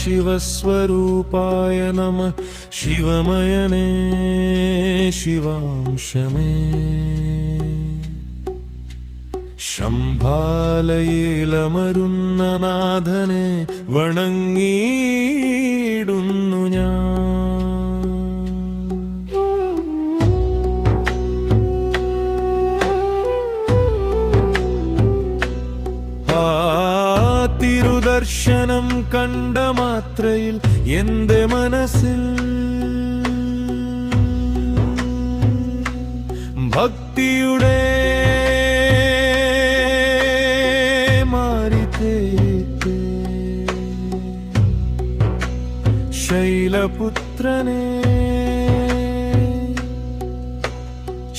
शिवस्वरूपाय नमः। शिवमयने शिवांशमे ശംഭാലയിലമരുന്നനാഥനെ വണങ്ങിയിടുന്നു ഞാൻ. തിരുദർശനം കണ്ട മാത്രയിൽ എന്റെ മനസ്സിൽ ഭക്തിയുടെ മാറിത്തേറ്റേ ശൈലപുത്രനെ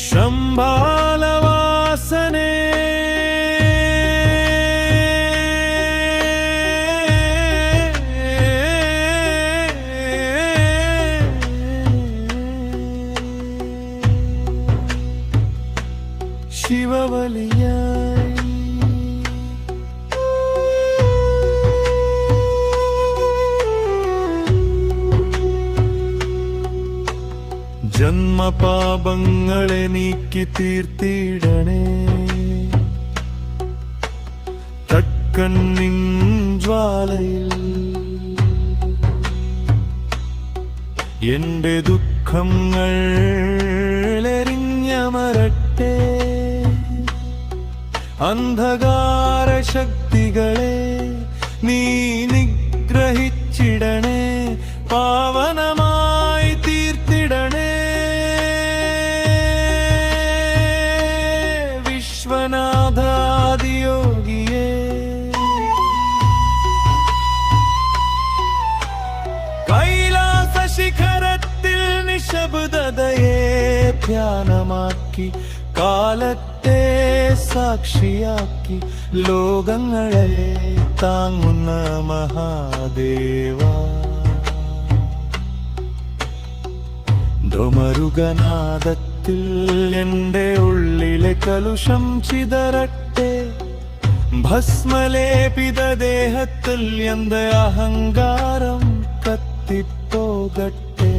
ശംഭാലവാസനെ ശിവവലിയായി ജന്മപാപങ്ങളെ നീക്കി തീർത്തിടണേ. തക്കണ്ണിൻ ജ്വാലയിൽ എന്റെ ദുഃഖങ്ങൾ എരിഞ്ഞമരട്ടെ. അന്ധകാര ശക്തികളെ നീ നിഗ്രഹിച്ചിടണേ. പാവനമായി തീർത്തിടണേ. വിശ്വനാഥാദിയോഗിയേ കൈലാസ ശിഖരത്തിൽ നിശബ്ദതയെ ധ്യാനമാക്കി കാലത്തെ സാക്ഷിയാക്കി ലോകങ്ങളെ താങ്ങുന്ന മഹാദേവ. ഡമരുകനാദത്തിൽ എന്റെ ഉള്ളിലെ കലുഷം ചിതറട്ടെ. ഭസ്മലേപിത ദേഹത്തിൽ എന്റെ അഹങ്കാരം കത്തിപ്പോകട്ടെ.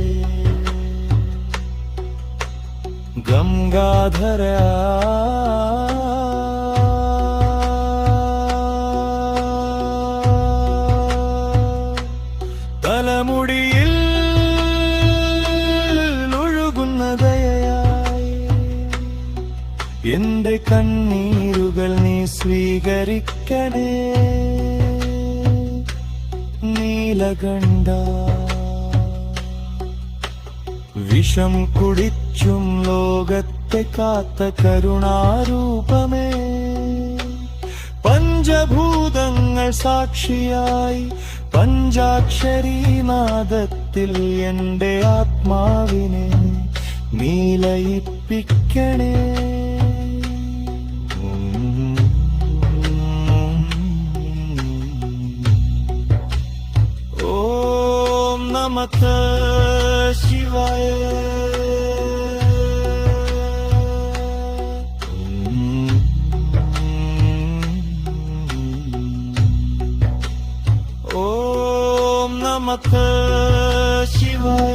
ഗംഗാധര തലമുടിയിൽ ഒഴുകുന്ന ദയയായി എന്റെ കണ്ണീരുകൾ നീ സ്വീകരിക്കണേ. നീലകണ്ഠ വിഷം കുടിച്ചും ലോകത്തെ കാത്ത കരുണാരൂപമേ. പഞ്ചഭൂതങ്ങൾ സാക്ഷിയായി പഞ്ചാക്ഷരീനാദത്തിൽ എന്റെ ആത്മാവിനെ നീലയിപ്പിക്കണേ. ഓം നമഃ ശിവായ. ഓം നമഃ ശിവായ.